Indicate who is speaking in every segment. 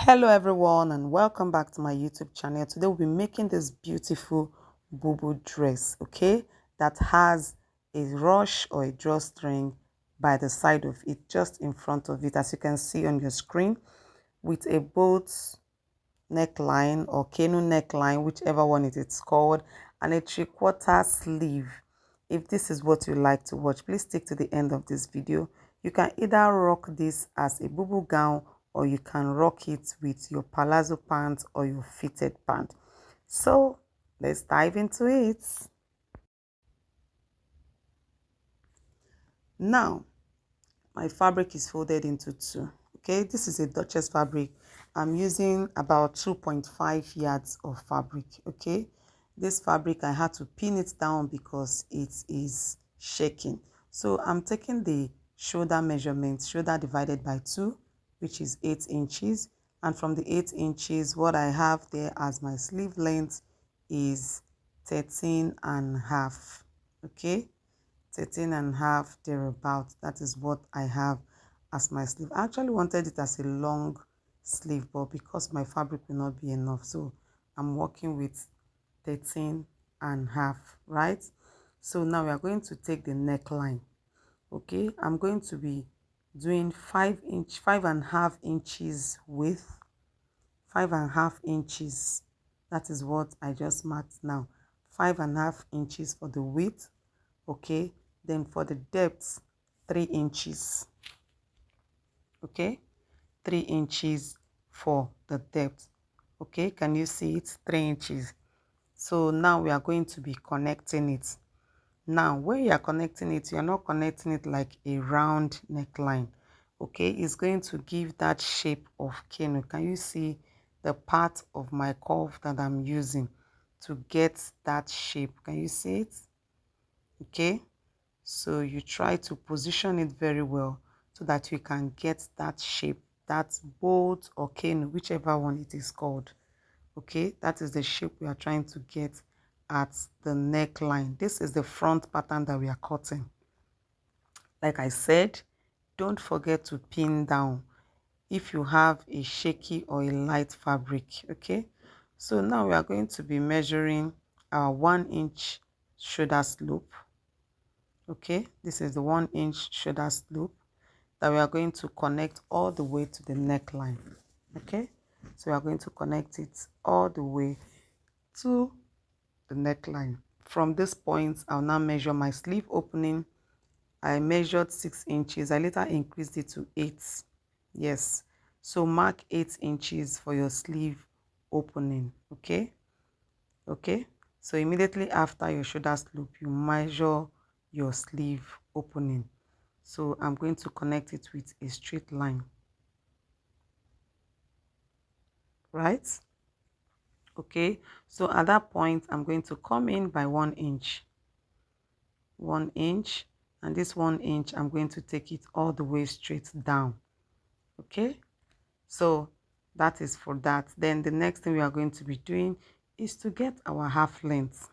Speaker 1: Hello everyone and welcome back to my YouTube channel. Today we'll be making this beautiful Bubu dress, okay, that has a rush or a drawstring by the side of it, just in front of it, as you can see on your screen, with a boat neckline or canoe neckline, whichever one it is called, and a 3/4 sleeve. If this is what you like to watch, please stick to the end of this video. You can either rock this as a bubu gown or you can rock it with your palazzo pants or your fitted pant. So let's dive into it. Now my fabric is folded into two. Okay, this is a Duchess fabric. I'm using about 2.5 yards of fabric. Okay, this fabric I had to pin it down because it is shaking. So I'm taking the shoulder measurement, shoulder divided by 2, which is 8 inches, and from the 8 inches what I have there as my sleeve length is 13.5. okay, 13.5 thereabout. That is what I have as my sleeve. I actually wanted it as a long sleeve, but because my fabric will not be enough, so I'm working with 13.5, right? So now we are going to take the neckline. Okay, I'm going to be doing 5.5 inches width, 5.5 inches. That is what I just marked now. 5.5 inches for the width. Okay, then for the depth, 3 inches. Okay, 3 inches for the depth. Okay, can you see it? 3 inches. So now we are going to be connecting it. Now when you are connecting it, you are not connecting it like a round neckline. Okay, it's going to give that shape of canoe. Can you see the part of my curve that I'm using to get that shape? Can you see it? Okay, so you try to position it very well so that you can get that shape, that boat or canoe, whichever one it is called. Okay, that is the shape we are trying to get at the neckline. This is the front pattern that we are cutting. Like I said, don't forget to pin down if you have a shaky or a light fabric. Okay, so now we are going to be measuring our 1-inch shoulder slope. Okay, this is the 1-inch shoulder slope that we are going to connect all the way to the neckline. Okay, so we are going to connect it all the way to the neckline. From this point, I'll now measure my sleeve opening. I measured 6 inches. I later increased it to 8. Yes, so mark 8 inches for your sleeve opening. Okay, so immediately after your shoulder slope, you measure your sleeve opening. So I'm going to connect it with a straight line, right? Okay, so at that point I'm going to come in by 1 inch, 1 inch, and this 1 inch I'm going to take it all the way straight down. Okay, so that is for that. Then the next thing we are going to be doing is to get our half length.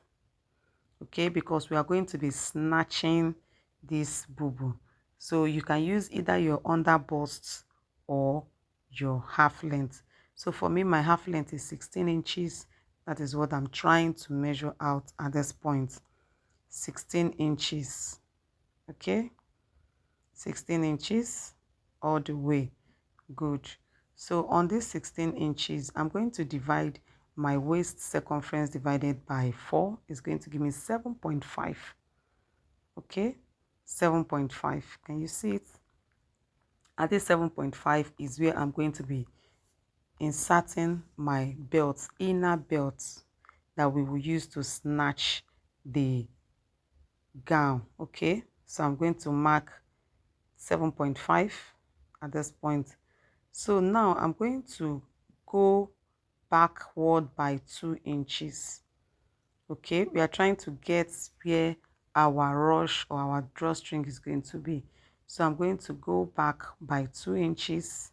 Speaker 1: Okay, because we are going to be snatching this bubu, so you can use either your under bust or your half length. So for me, my half length is 16 inches. That is what I'm trying to measure out at this point. 16 inches. Okay, 16 inches all the way. Good. So on this 16 inches, I'm going to divide my waist circumference divided by 4 is going to give me 7.5. Okay, 7.5. Can you see it? At this 7.5 is where I'm going to be inserting my belt, inner belt, that we will use to snatch the gown. Okay, so I'm going to mark 7.5 at this point. So now I'm going to go backward by 2 inches. Okay, we are trying to get where our rush or our drawstring is going to be. So I'm going to go back by 2 inches.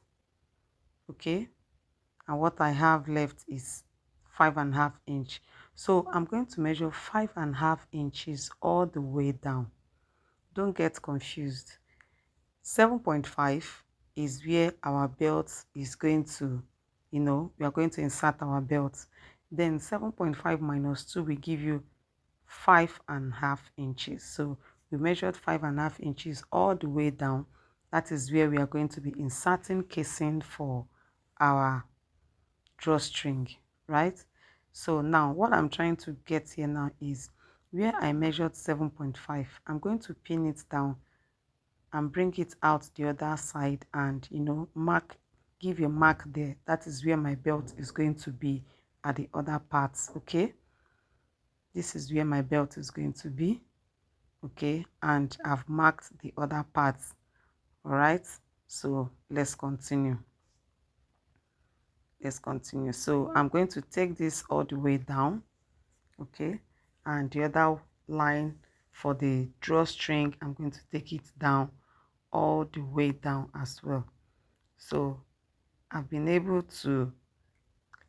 Speaker 1: Okay, and what I have left is 5.5 inch. So I'm going to measure 5.5 inches all the way down. Don't get confused. 7.5 is where our belt is going to you know, we are going to insert our belt. Then 7.5 minus 2 will give you 5.5 inches. So we measured 5.5 inches all the way down. That is where we are going to be inserting casing for our drawstring, right? So now what I'm trying to get here now is where I measured 7.5, I'm going to pin it down and bring it out the other side, and you know, mark, give a mark there. That is where my belt is going to be at the other parts. Okay, this is where my belt is going to be. Okay, and I've marked the other parts. All right, so let's continue. So I'm going to take this all the way down. Okay, and the other line for the drawstring, I'm going to take it down all the way down as well. So I've been able to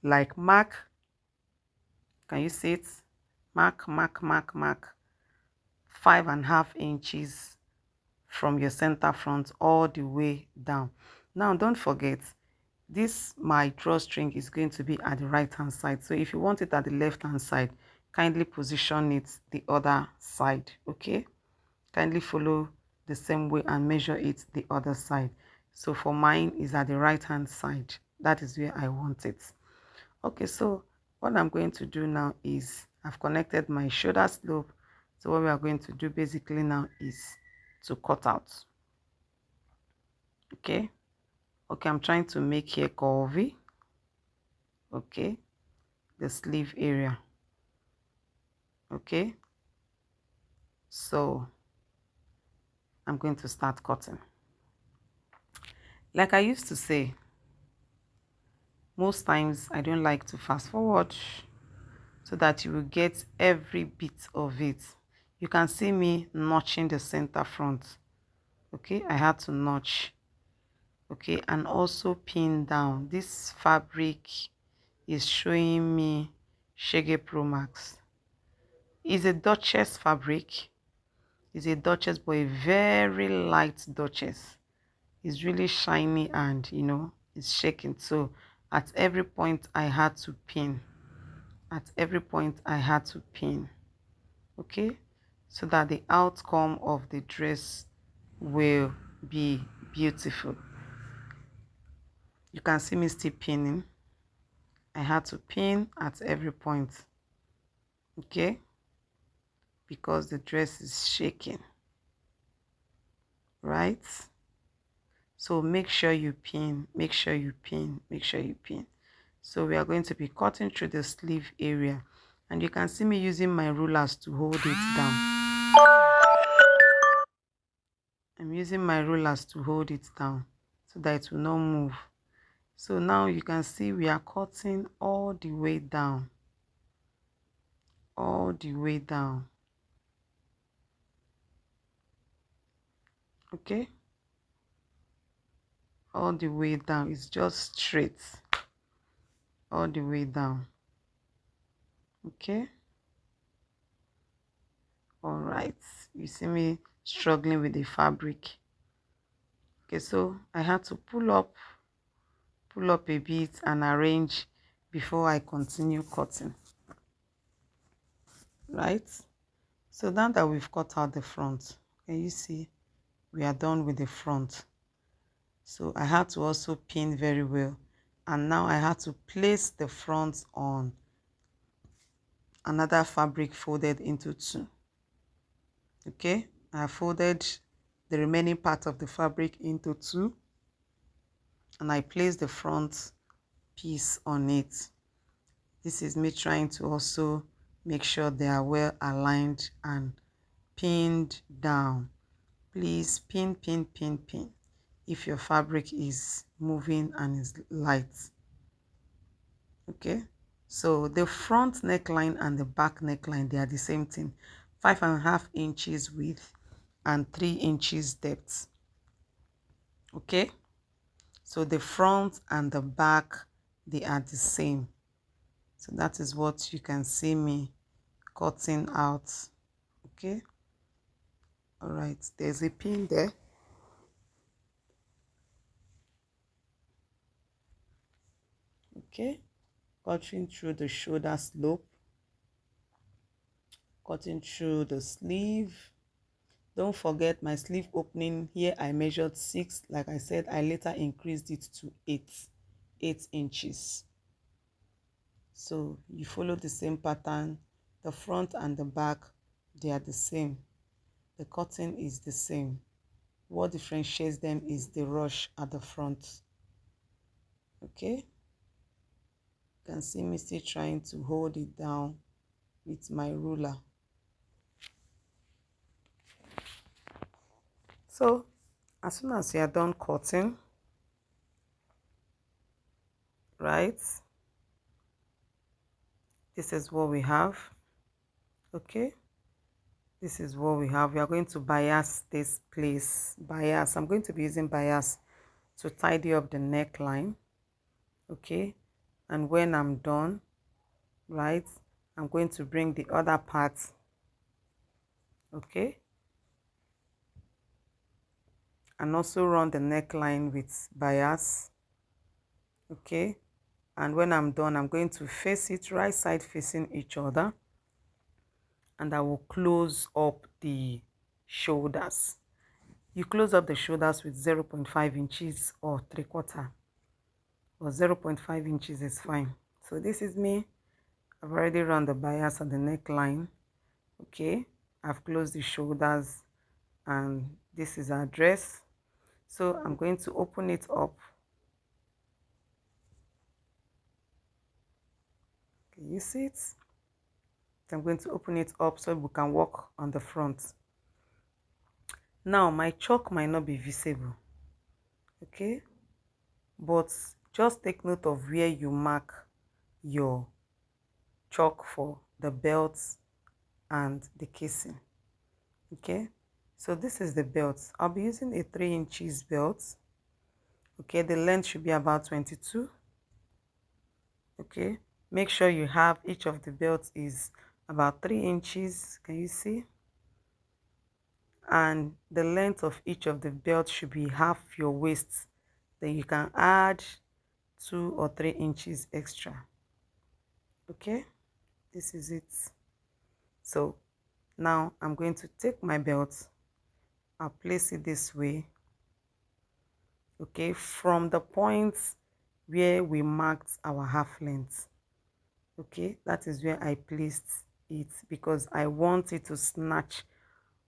Speaker 1: like mark, can you see it? Mark 5.5 inches from your center front all the way down. Now don't forget, this my drawstring is going to be at the right hand side. So if you want it at the left hand side, kindly position it the other side. Okay, kindly follow the same way and measure it the other side. So for mine is at the right hand side. That is where I want it. Okay, so what I'm going to do now is I've connected my shoulder slope. So what we are going to do basically now is to cut out. Okay, I'm trying to make here curvy. Okay, the sleeve area. Okay, so I'm going to start cutting. Like I used to say, most times I don't like to fast forward so that you will get every bit of it. You can see me notching the center front. Okay, I had to notch. Okay, and also pin down. This fabric is showing me Shege Pro Max. It's a Duchess fabric. It's a Duchess, but a very light Duchess. It's really shiny and you know it's shaking. So at every point I had to pin. Okay, so that the outcome of the dress will be beautiful. You can see me still pinning. I had to pin at every point. Okay, because the dress is shaking, right? So make sure you pin. So we are going to be cutting through the sleeve area, and you can see me using my rulers to hold it down. I'm using my rulers to hold it down so that it will not move. So now you can see we are cutting all the way down. Okay, all the way down. It's just straight all the way down. Okay, all right, you see me struggling with the fabric. Okay, so I had to pull up a bit and arrange before I continue cutting, right? So now that we've cut out the front, can you see we are done with the front? So I had to also pin very well, and now I had to place the front on another fabric folded into two. Okay, I folded the remaining part of the fabric into two, and I placed the front piece on it. This is me trying to also make sure they are well aligned and pinned down. Please pin if your fabric is moving and is light. Okay, so the front neckline and the back neckline, they are the same thing. 5.5 inches width and 3 inches depth. Okay, so the front and the back, they are the same. So that is what you can see me cutting out. Okay, all right, there's a pin there. Okay, cutting through the shoulder slope, cutting through the sleeve. Don't forget my sleeve opening here. I measured 6. Like I said, I later increased it to 8 inches. So you follow the same pattern. The front and the back, they are the same. The cutting is the same. What differentiates them is the rush at the front. Okay, you can see me still trying to hold it down with my ruler. So as soon as you are done cutting, right, this is what we have. Okay, this is what we have. We are going to bias this place. Bias, I'm going to be using bias to tidy up the neckline. Okay, and when I'm done, right, I'm going to bring the other part. Okay, and also run the neckline with bias. Okay, and when I'm done, I'm going to face it right side facing each other, and I will close up the shoulders. You close up the shoulders with 0.5 inches or 3/4, or 0.5 inches is fine. So this is me. I've already run the bias on the neckline. Okay, I've closed the shoulders, and this is our dress. So I'm going to open it up. Can you see it? I'm going to open it up so we can walk on the front. Now my chalk might not be visible, okay, but just take note of where you mark your chalk for the belts and the casing. Okay, so this is the belt. I'll be using a 3 inches belt. Okay, the length should be about 22. Okay, make sure you have each of the belts is about 3 inches. Can you see? And the length of each of the belts should be half your waist. Then you can add 2 or 3 inches extra. Okay, this is it. So now I'm going to take my belt. I'll place it this way. Okay, from the point where we marked our half length. Okay, that is where I placed it because I want it to snatch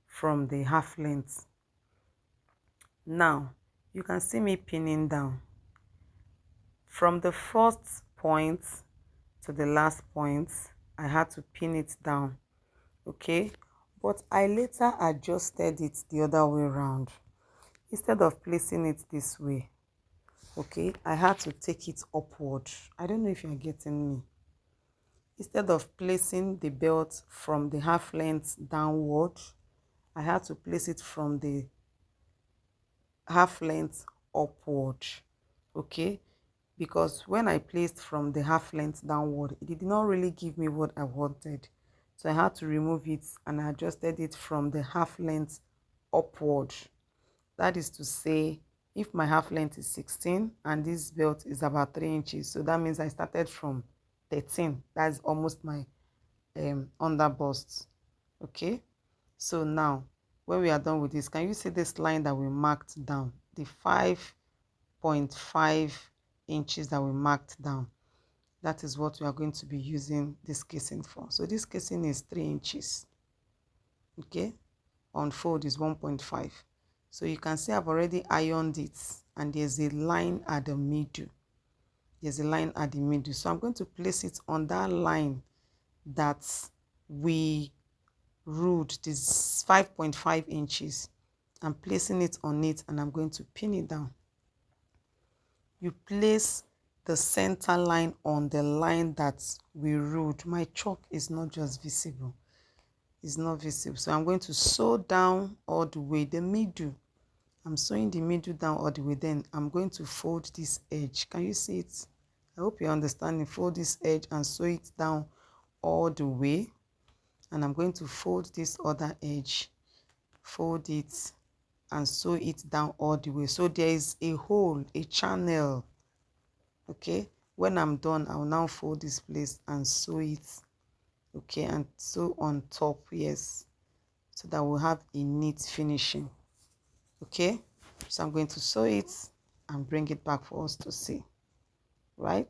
Speaker 1: from the half length. Now you can see me pinning down from the first point to the last point. I had to pin it down. Okay, but I later adjusted it the other way around. Instead of placing it this way, okay, I had to take it upward. I don't know if you're getting me. Instead of placing the belt from the half length downward, I had to place it from the half length upward. Okay, because when I placed from the half length downward, it did not really give me what I wanted. So I had to remove it and I adjusted it from the half length upward. That is to say, if my half length is 16 and this belt is about 3 inches, so that means I started from 13. That's almost my under bust. Okay, so now when we are done with this, can you see this line that we marked down, the 5.5 inches that we marked down? That is what we are going to be using this casing for. So this casing is 3 inches. Okay, on fold is 1.5. So you can see I've already ironed it, and there's a line at the middle. There's a line at the middle. So I'm going to place it on that line that we ruled, this 5.5 inches. I'm placing it on it and I'm going to pin it down. You place the center line on the line that we ruled. My chalk is not just visible. It's not visible. So I'm going to sew down all the way the middle. I'm sewing the middle down all the way. Then I'm going to fold this edge. Can you see it? I hope you're understanding. Fold this edge and sew it down all the way. And I'm going to fold this other edge. Fold it and sew it down all the way. So there is a hole, a channel. Okay, When I'm done, I'll now fold this place and sew it. Okay, and sew on top, yes, so that we'll have a neat finishing. Okay, so I'm going to sew it and bring it back for us to see. Right?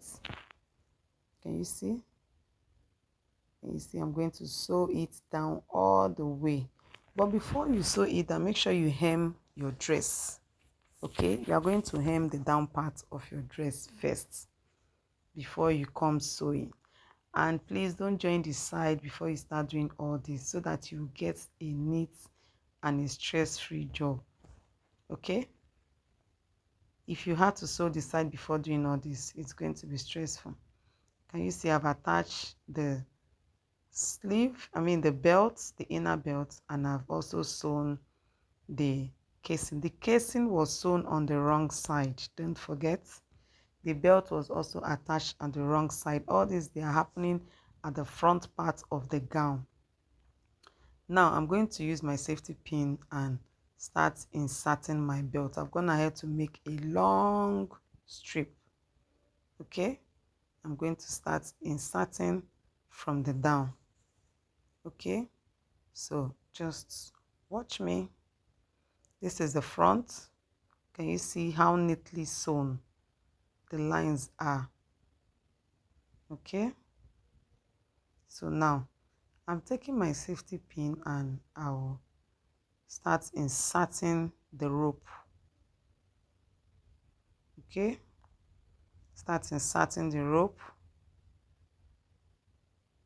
Speaker 1: Can you see? Can you see? I'm going to sew it down all the way. But before you sew it, make sure you hem your dress. Okay, you are going to hem the down part of your dress first before you come sewing. And please don't join the side before you start doing all this, so that you get a neat and a stress-free job. Okay, if you had to sew the side before doing all this, it's going to be stressful. Can you see I've attached the sleeve, the belt, the inner belt, and I've also sewn the casing. The casing was sewn on the wrong side, don't forget. The belt was also attached on the wrong side. All these, they are happening at the front part of the gown. Now I'm going to use my safety pin and start inserting my belt. I've gone ahead to make a long strip. Okay, I'm going to start inserting from the down. Okay, so just watch me. This is the front. Can you see how neatly sewn the lines are? Okay, so now I'm taking my safety pin and I'll start inserting the rope. Okay, start inserting the rope.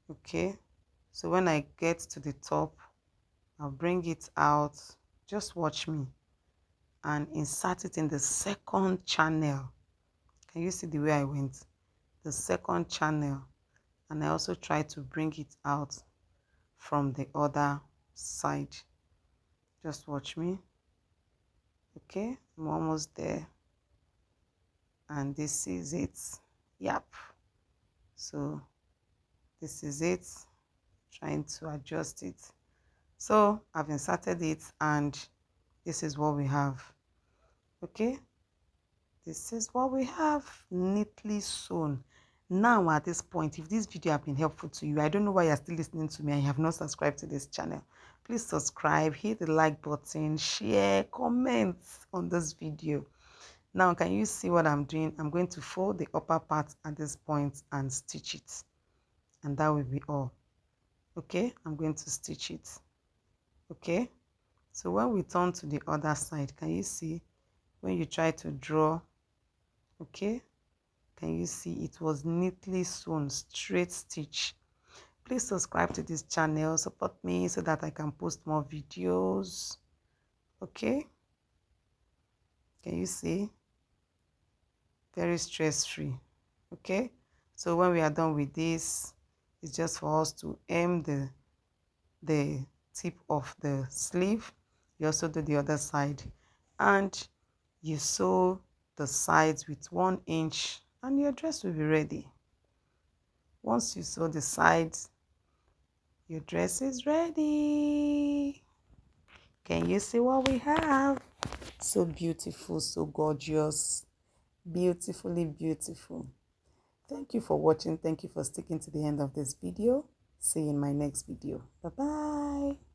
Speaker 1: Okay, so when I get to the top, I'll bring it out. Just watch me and insert it in the second channel. Can you see the way I went? The second channel. And I also try to bring it out from the other side. Just watch me. Okay, I'm almost there. And this is it. Yep. So this is it. Trying to adjust it. So I've inserted it and this is what we have. Okay, this is what we have, neatly sewn. Now at this point, if this video has been helpful to you, I don't know why you're still listening to me and you have not subscribed to this channel. Please subscribe, hit the like button, share, comment on this video. Now can you see what I'm doing? I'm going to fold the upper part at this point and stitch it, and that will be all. Okay, I'm going to stitch it. Okay, so when we turn to the other side, can you see when you try to draw? Okay, can you see it was neatly sewn, straight stitch. Please subscribe to this channel, support me so that I can post more videos. Okay, can you see? Very stress-free. Okay, so when we are done with this, it's just for us to hem the tip of the sleeve. You also do the other side and you sew the sides with 1 inch and your dress will be ready. Once you sew the sides, your dress is ready. Can you see what we have? So beautiful, so gorgeous, beautifully beautiful. Thank you for watching. Thank you for sticking to the end of this video. See you in my next video. Bye bye.